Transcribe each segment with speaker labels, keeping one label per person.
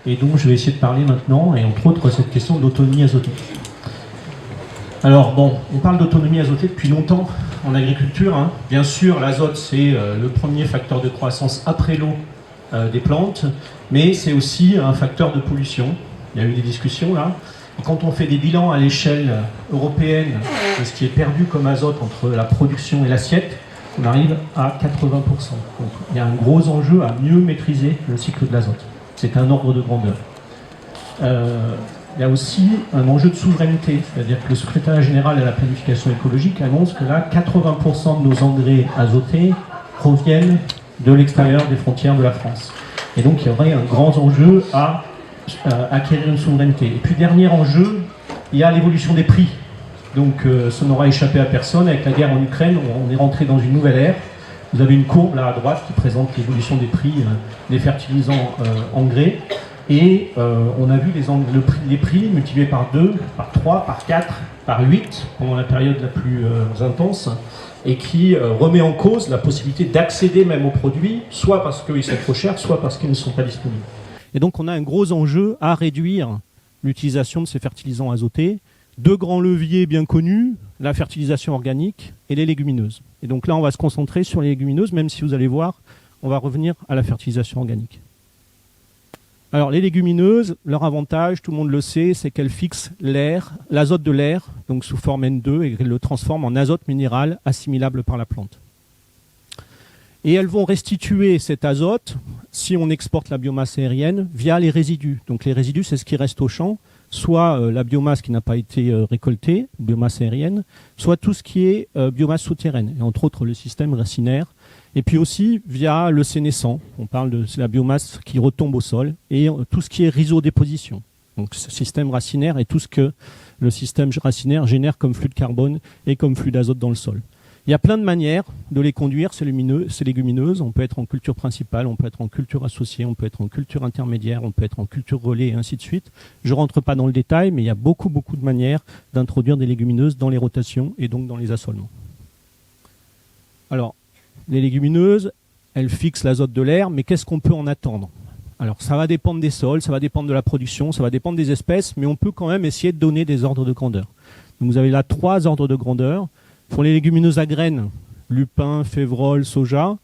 Speaker 1: et dont je vais essayer de parler maintenant, et entre autres cette question de l'autonomie azotique. Alors bon, on parle d'autonomie azotique depuis longtemps en agriculture, hein. Bien sûr, l'azote c'est le premier facteur de croissance après l'eau des plantes, mais c'est aussi un facteur de pollution. Il y a eu des discussions là. Et quand on fait des bilans à l'échelle européenne de ce qui est perdu comme azote entre la production et l'assiette, on arrive à 80%. Donc il y a un gros enjeu à mieux maîtriser le cycle de l'azote. C'est un ordre de grandeur. Il y a aussi un enjeu de souveraineté, c'est-à-dire que le secrétariat général à la planification écologique annonce que là, 80% de nos engrais azotés proviennent de l'extérieur des frontières de la France. Et donc il y aurait un grand enjeu à acquérir une souveraineté. Et puis dernier enjeu, il y a l'évolution des prix. Donc ça n'aura échappé à personne. Avec la guerre en Ukraine, on est rentré dans une nouvelle ère. Vous avez une courbe là à droite qui présente l'évolution des prix des fertilisants engrais. Et on a vu les prix multipliés par 2, par 3, par 4, par 8 pendant la période la plus intense, et qui remet en cause la possibilité d'accéder même aux produits, soit parce qu'ils sont trop chers, soit parce qu'ils ne sont pas disponibles. Et donc on a un gros enjeu à réduire l'utilisation de ces fertilisants azotés. Deux grands leviers bien connus, la fertilisation organique et les légumineuses. Et donc là on va se concentrer sur les légumineuses, même si vous allez voir, on va revenir à la fertilisation organique. Alors les légumineuses, leur avantage, tout le monde le sait, c'est qu'elles fixent l'air, l'azote de l'air, donc sous forme N2, et le transforment en azote minéral assimilable par la plante. Et elles vont restituer cet azote, si on exporte la biomasse aérienne, via les résidus. Donc les résidus, c'est ce qui reste au champ, soit la biomasse qui n'a pas été récoltée, biomasse aérienne, soit tout ce qui est biomasse souterraine, et entre autres le système racinaire. Et puis aussi via le sénescent, on parle de la biomasse qui retombe au sol, et tout ce qui est rhizodéposition. Donc ce système racinaire et tout ce que le système racinaire génère comme flux de carbone et comme flux d'azote dans le sol. Il y a plein de manières de les conduire, ces légumineuses. On peut être en culture principale, on peut être en culture associée, on peut être en culture intermédiaire, on peut être en culture relais et ainsi de suite. Je ne rentre pas dans le détail, mais il y a beaucoup de manières d'introduire des légumineuses dans les rotations et donc dans les assolements. Alors, les légumineuses, elles fixent l'azote de l'air, mais qu'est-ce qu'on peut en attendre? Alors, ça va dépendre des sols, ça va dépendre de la production, ça va dépendre des espèces, mais on peut quand même essayer de donner des ordres de grandeur. Donc, vous avez là 3 ordres de grandeur. Pour les légumineuses à graines, lupin, févrole, soja,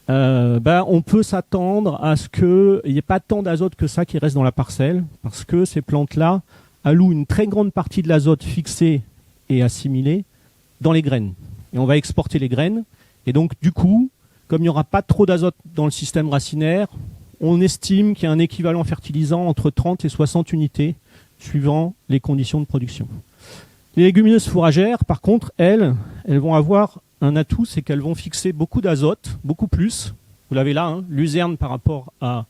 Speaker 1: on peut s'attendre à ce qu'il n'y ait pas tant d'azote que ça qui reste dans la parcelle, parce que ces plantes-là allouent une très grande partie de l'azote fixé et assimilé dans les graines. Et on va exporter les graines. Et donc, du coup, comme il n'y aura pas trop d'azote dans le système racinaire, on estime qu'il y a un équivalent fertilisant entre 30 et 60 unités, suivant les conditions de production. Les légumineuses fourragères, par contre, elles vont avoir un atout, c'est qu'elles vont fixer beaucoup d'azote, beaucoup plus. Vous l'avez là, hein, luzerne par rapport à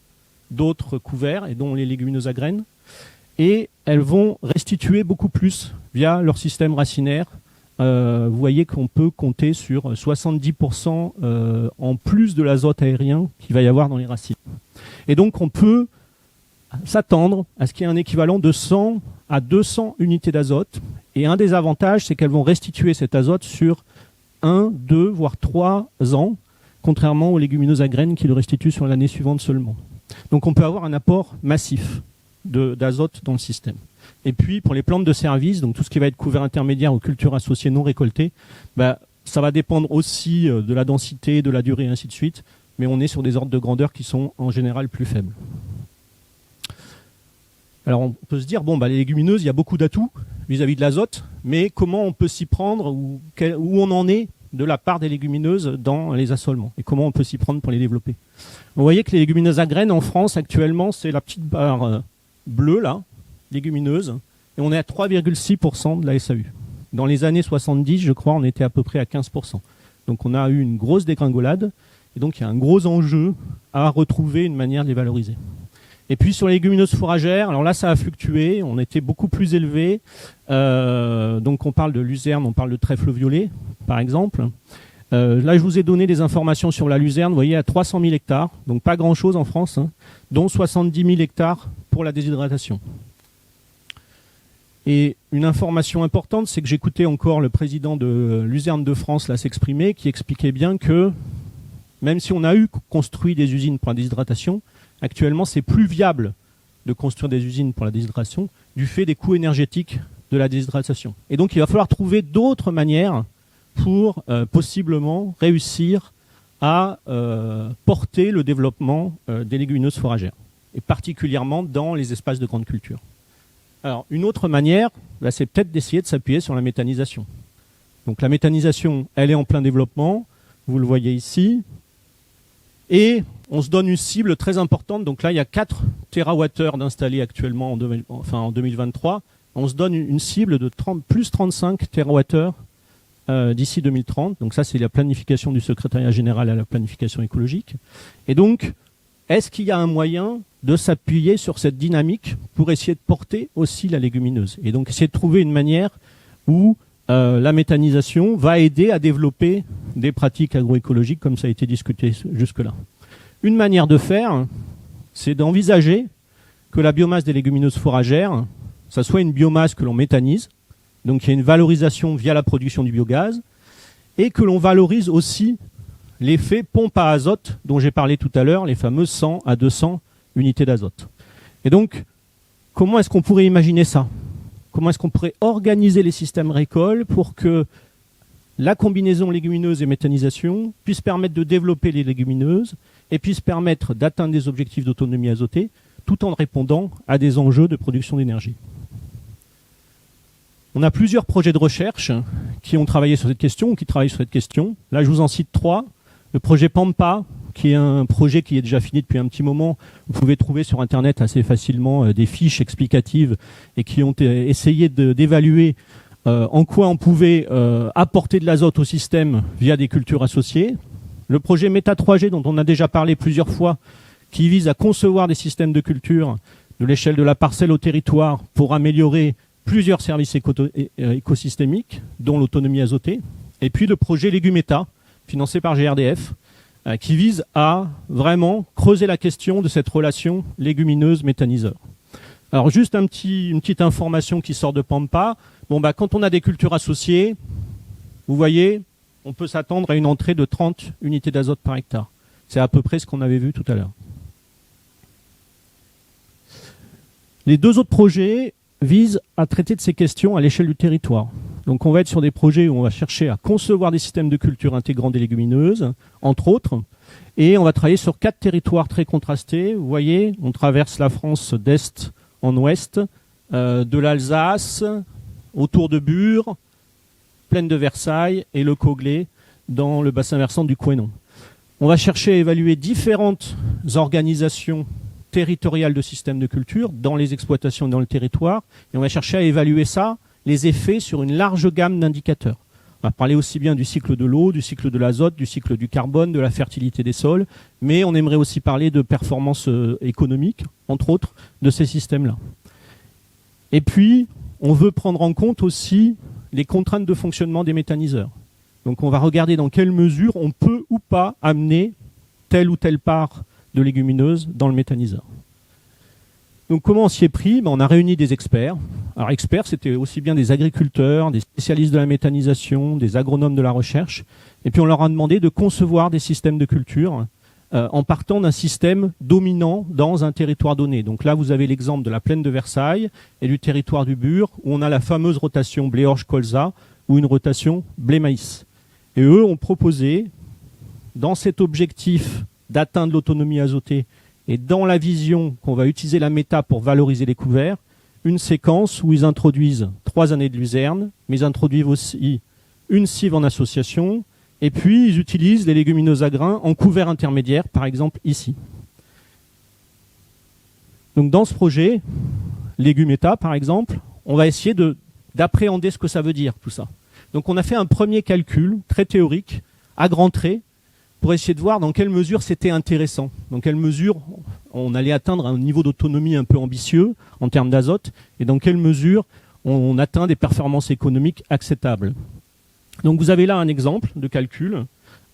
Speaker 1: d'autres couverts, et dont les légumineuses à graines. Et elles vont restituer beaucoup plus via leur système racinaire. Vous voyez qu'on peut compter sur 70% en plus de l'azote aérien qu'il va y avoir dans les racines. Et donc on peut s'attendre à ce qu'il y ait un équivalent de 100 à 200 unités d'azote. Et un des avantages, c'est qu'elles vont restituer cet azote sur 1, 2, voire 3 ans, contrairement aux légumineuses à graines qui le restituent sur l'année suivante seulement. Donc on peut avoir un apport massif d'azote dans le système. Et puis pour les plantes de service, donc tout ce qui va être couvert intermédiaire ou cultures associées non récoltées, ça va dépendre aussi de la densité, de la durée, et ainsi de suite, mais on est sur des ordres de grandeur qui sont en général plus faibles. Alors on peut se dire, les légumineuses, il y a beaucoup d'atouts vis-à-vis de l'azote, mais comment on peut s'y prendre, où on en est de la part des légumineuses dans les assolements, et comment on peut s'y prendre pour les développer. Vous voyez que les légumineuses à graines en France actuellement, c'est la petite barre bleue là, légumineuses, et on est à 3,6% de la SAU. Dans les années 70, je crois, on était à peu près à 15%. Donc on a eu une grosse dégringolade, et donc il y a un gros enjeu à retrouver une manière de les valoriser. Et puis sur les légumineuses fourragères, alors là ça a fluctué, on était beaucoup plus élevé. Donc on parle de luzerne, on parle de trèfle violet, par exemple. Là je vous ai donné des informations sur la luzerne, vous voyez, à 300 000 hectares, donc pas grand-chose en France, hein, dont 70 000 hectares pour la déshydratation. Et une information importante, c'est que j'écoutais encore le président de Luzerne de France là s'exprimer, qui expliquait bien que même si on a construit des usines pour la déshydratation, actuellement c'est plus viable de construire des usines pour la déshydratation du fait des coûts énergétiques de la déshydratation. Et donc il va falloir trouver d'autres manières pour possiblement réussir à porter le développement des légumineuses fourragères, et particulièrement dans les espaces de grande culture. Alors, une autre manière, c'est peut-être d'essayer de s'appuyer sur la méthanisation. Donc la méthanisation, elle est en plein développement, vous le voyez ici, et on se donne une cible très importante. Donc là, il y a 4 TWh d'installés actuellement en 2023. On se donne une cible de plus 35 TWh d'ici 2030. Donc ça, c'est la planification du secrétariat général à la planification écologique. Et donc, est-ce qu'il y a un moyen de s'appuyer sur cette dynamique pour essayer de porter aussi la légumineuse? Et donc, essayer de trouver une manière où la méthanisation va aider à développer des pratiques agroécologiques comme ça a été discuté jusque-là. Une manière de faire, c'est d'envisager que la biomasse des légumineuses fourragères, ça soit une biomasse que l'on méthanise, donc il y a une valorisation via la production du biogaz, et que l'on valorise aussi l'effet pompe à azote dont j'ai parlé tout à l'heure, les fameuses 100 à 200 unités d'azote. Et donc, comment est-ce qu'on pourrait imaginer ça? Comment est-ce qu'on pourrait organiser les systèmes récoles pour que la combinaison légumineuse et méthanisation puisse permettre de développer les légumineuses et puisse permettre d'atteindre des objectifs d'autonomie azotée tout en répondant à des enjeux de production d'énergie? On a plusieurs projets de recherche qui ont travaillé sur cette question ou qui travaillent sur cette question. Là, je vous en cite 3. Le projet Pampa, qui est un projet qui est déjà fini depuis un petit moment. Vous pouvez trouver sur Internet assez facilement des fiches explicatives et qui ont essayé d'évaluer en quoi on pouvait apporter de l'azote au système via des cultures associées. Le projet Méta 3G, dont on a déjà parlé plusieurs fois, qui vise à concevoir des systèmes de culture de l'échelle de la parcelle au territoire pour améliorer plusieurs services écosystémiques, dont l'autonomie azotée. Et puis le projet Légumeta, financé par GRDF, qui vise à vraiment creuser la question de cette relation légumineuse-méthaniseur. Alors juste une petite information qui sort de Pampa. Quand on a des cultures associées, vous voyez, on peut s'attendre à une entrée de 30 unités d'azote par hectare. C'est à peu près ce qu'on avait vu tout à l'heure. Les 2 autres projets visent à traiter de ces questions à l'échelle du territoire. Donc on va être sur des projets où on va chercher à concevoir des systèmes de culture intégrant des légumineuses, entre autres, et on va travailler sur 4 territoires très contrastés. Vous voyez, on traverse la France d'est en ouest, de l'Alsace, autour de Bure, plaine de Versailles et le Coglé dans le bassin versant du Couesnon. On va chercher à évaluer différentes organisations territoriales de systèmes de culture dans les exploitations et dans le territoire, et on va chercher à évaluer ça, les effets sur une large gamme d'indicateurs. On va parler aussi bien du cycle de l'eau, du cycle de l'azote, du cycle du carbone, de la fertilité des sols, mais on aimerait aussi parler de performance économique, entre autres, de ces systèmes-là. Et puis, on veut prendre en compte aussi les contraintes de fonctionnement des méthaniseurs. Donc on va regarder dans quelle mesure on peut ou pas amener telle ou telle part de légumineuses dans le méthaniseur. Donc comment on s'y est pris? On a réuni des experts. Alors experts, c'était aussi bien des agriculteurs, des spécialistes de la méthanisation, des agronomes de la recherche. Et puis on leur a demandé de concevoir des systèmes de culture en partant d'un système dominant dans un territoire donné. Donc là, vous avez l'exemple de la plaine de Versailles et du territoire du Bure, où on a la fameuse rotation blé-orge-colza ou une rotation blé-maïs. Et eux ont proposé, dans cet objectif d'atteindre l'autonomie azotée et dans la vision qu'on va utiliser la méta pour valoriser les couverts, une séquence où ils introduisent 3 années de luzerne, mais ils introduisent aussi une cive en association, et puis ils utilisent les légumineuses à grains en couvert intermédiaire, par exemple ici. Donc dans ce projet, Légumeta par exemple, on va essayer d'appréhender ce que ça veut dire tout ça. Donc on a fait un premier calcul très théorique, à grands traits, pour essayer de voir dans quelle mesure c'était intéressant, dans quelle mesure on allait atteindre un niveau d'autonomie un peu ambitieux en termes d'azote, et dans quelle mesure on atteint des performances économiques acceptables. Donc vous avez là un exemple de calcul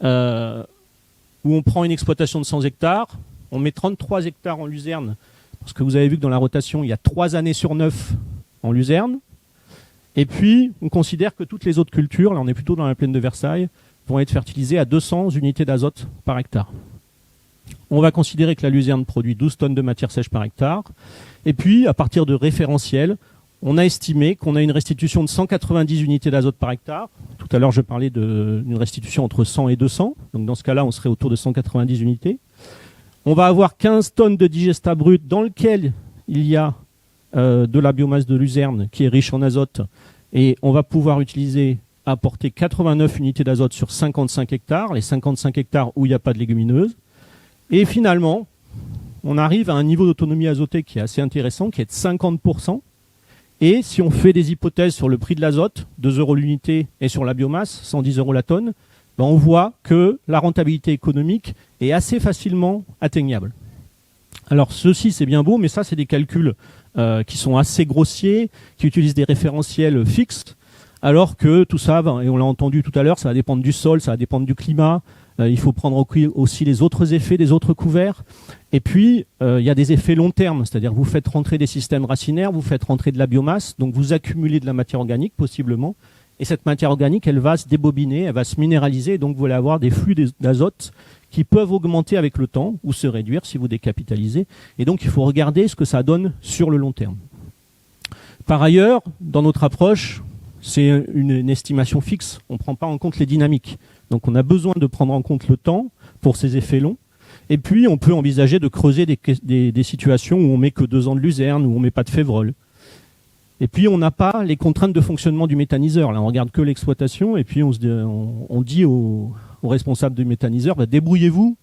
Speaker 1: où on prend une exploitation de 100 hectares, on met 33 hectares en luzerne, parce que vous avez vu que dans la rotation, il y a 3 années sur 9 en luzerne, et puis on considère que toutes les autres cultures, là on est plutôt dans la plaine de Versailles, vont être fertilisées à 200 unités d'azote par hectare. On va considérer que la luzerne produit 12 tonnes de matière sèche par hectare. Et puis, à partir de référentiels, on a estimé qu'on a une restitution de 190 unités d'azote par hectare. Tout à l'heure, je parlais d'une restitution entre 100 et 200. Donc, dans ce cas-là, on serait autour de 190 unités. On va avoir 15 tonnes de digestat brut dans lequel il y a de la biomasse de luzerne qui est riche en azote. Et on va pouvoir apporter 89 unités d'azote sur 55 hectares, les 55 hectares où il n'y a pas de légumineuses. Et finalement, on arrive à un niveau d'autonomie azotée qui est assez intéressant, qui est de 50%. Et si on fait des hypothèses sur le prix de l'azote, 2 € l'unité, et sur la biomasse, 110 € la tonne, ben on voit que la rentabilité économique est assez facilement atteignable. Alors ceci c'est bien beau, mais ça c'est des calculs qui sont assez grossiers, qui utilisent des référentiels fixes, alors que tout ça, et on l'a entendu tout à l'heure, ça va dépendre du sol, ça va dépendre du climat, il faut prendre aussi les autres effets des autres couverts. Et puis, il y a des effets long terme, c'est-à-dire que vous faites rentrer des systèmes racinaires, vous faites rentrer de la biomasse, donc vous accumulez de la matière organique possiblement, et cette matière organique, elle va se débobiner, elle va se minéraliser, et donc vous allez avoir des flux d'azote qui peuvent augmenter avec le temps, ou se réduire si vous décapitalisez. Et donc, il faut regarder ce que ça donne sur le long terme. Par ailleurs, dans notre approche, c'est une estimation fixe, on ne prend pas en compte les dynamiques. Donc on a besoin de prendre en compte le temps pour ces effets longs. Et puis on peut envisager de creuser des situations où on met que 2 ans de luzerne, où on met pas de févrole. Et puis on n'a pas les contraintes de fonctionnement du méthaniseur. Là on regarde que l'exploitation et puis on dit aux responsables du méthaniseur, bah, débrouillez-vous,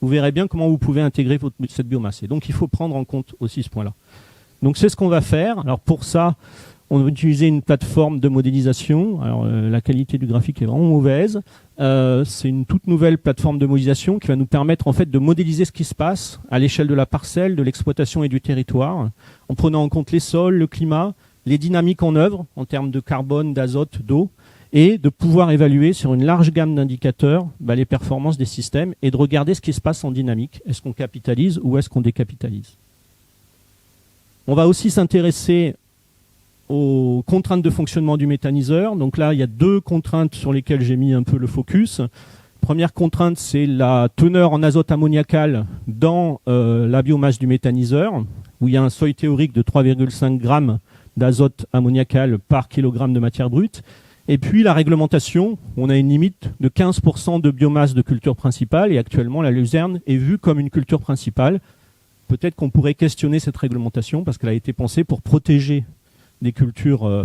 Speaker 1: vous verrez bien comment vous pouvez intégrer cette biomasse. Et donc il faut prendre en compte aussi ce point-là. Donc c'est ce qu'on va faire. Alors pour ça, on va utiliser une plateforme de modélisation. Alors, la qualité du graphique est vraiment mauvaise. C'est une toute nouvelle plateforme de modélisation qui va nous permettre en fait de modéliser ce qui se passe à l'échelle de la parcelle, de l'exploitation et du territoire, en prenant en compte les sols, le climat, les dynamiques en œuvre en termes de carbone, d'azote, d'eau, et de pouvoir évaluer sur une large gamme d'indicateurs les performances des systèmes et de regarder ce qui se passe en dynamique. Est-ce qu'on capitalise ou est-ce qu'on décapitalise? On va aussi s'intéresser aux contraintes de fonctionnement du méthaniseur. Donc là, il y a 2 contraintes sur lesquelles j'ai mis un peu le focus. Première contrainte, c'est la teneur en azote ammoniacal dans la biomasse du méthaniseur, où il y a un seuil théorique de 3,5 grammes d'azote ammoniacal par kilogramme de matière brute. Et puis la réglementation, on a une limite de 15% de biomasse de culture principale, et actuellement la luzerne est vue comme une culture principale. Peut-être qu'on pourrait questionner cette réglementation, parce qu'elle a été pensée pour protéger des cultures,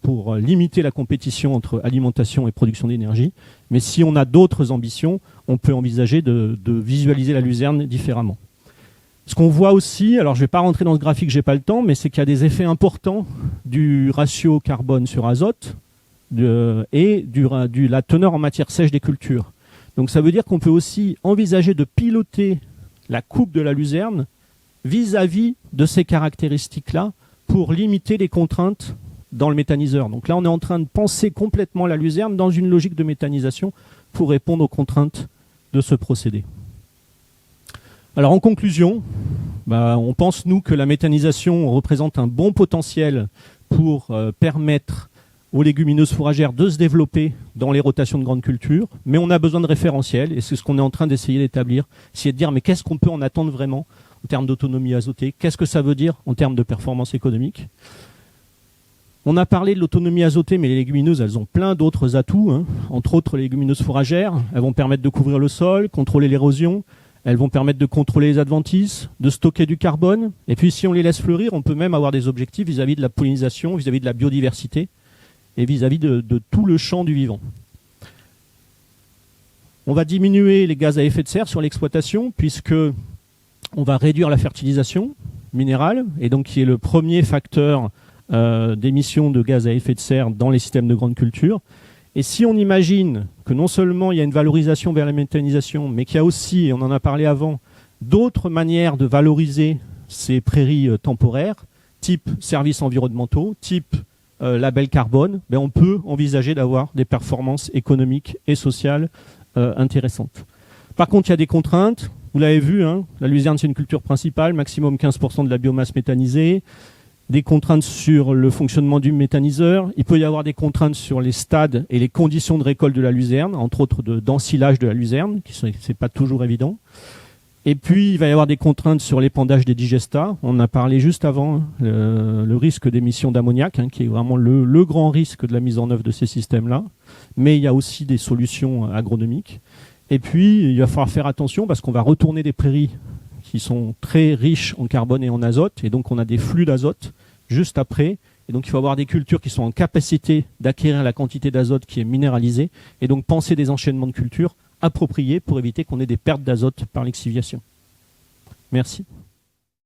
Speaker 1: pour limiter la compétition entre alimentation et production d'énergie. Mais si on a d'autres ambitions, on peut envisager de visualiser la luzerne différemment. Ce qu'on voit aussi, alors je ne vais pas rentrer dans ce graphique, j'ai pas le temps, mais c'est qu'il y a des effets importants du ratio carbone sur azote et la teneur en matière sèche des cultures. Donc ça veut dire qu'on peut aussi envisager de piloter la coupe de la luzerne vis-à-vis de ces caractéristiques-là, pour limiter les contraintes dans le méthaniseur. Donc là, on est en train de penser complètement la luzerne dans une logique de méthanisation pour répondre aux contraintes de ce procédé. Alors en conclusion, on pense, nous, que la méthanisation représente un bon potentiel pour permettre aux légumineuses fourragères de se développer dans les rotations de grandes cultures, mais on a besoin de référentiels, et c'est ce qu'on est en train d'essayer d'établir, c'est de dire mais qu'est-ce qu'on peut en attendre vraiment en termes d'autonomie azotée, qu'est-ce que ça veut dire en termes de performance économique. On a parlé de l'autonomie azotée, mais les légumineuses, elles ont plein d'autres atouts, entre autres les légumineuses fourragères, elles vont permettre de couvrir le sol, contrôler l'érosion, elles vont permettre de contrôler les adventices, de stocker du carbone, et puis si on les laisse fleurir, on peut même avoir des objectifs vis-à-vis de la pollinisation, vis-à-vis de la biodiversité, et vis-à-vis de tout le champ du vivant. On va diminuer les gaz à effet de serre sur l'exploitation, puisque on va réduire la fertilisation minérale, et donc qui est le premier facteur d'émissions de gaz à effet de serre dans les systèmes de grande culture. Et si on imagine que non seulement il y a une valorisation vers la méthanisation, mais qu'il y a aussi, et on en a parlé avant, d'autres manières de valoriser ces prairies temporaires, type services environnementaux, type label carbone, on peut envisager d'avoir des performances économiques et sociales intéressantes. Par contre, il y a des contraintes. Vous l'avez vu, la luzerne, c'est une culture principale, maximum 15% de la biomasse méthanisée. Des contraintes sur le fonctionnement du méthaniseur. Il peut y avoir des contraintes sur les stades et les conditions de récolte de la luzerne, entre autres d'ensilage de la luzerne, qui n'est pas toujours évident. Et puis, il va y avoir des contraintes sur l'épandage des digestats. On en a parlé juste avant, le risque d'émission d'ammoniac, qui est vraiment le grand risque de la mise en œuvre de ces systèmes-là. Mais il y a aussi des solutions agronomiques. Et puis, il va falloir faire attention parce qu'on va retourner des prairies qui sont très riches en carbone et en azote. Et donc, on a des flux d'azote juste après. Et donc, il faut avoir des cultures qui sont en capacité d'acquérir la quantité d'azote qui est minéralisée. Et donc, penser des enchaînements de cultures appropriés pour éviter qu'on ait des pertes d'azote par l'exsiviation. Merci.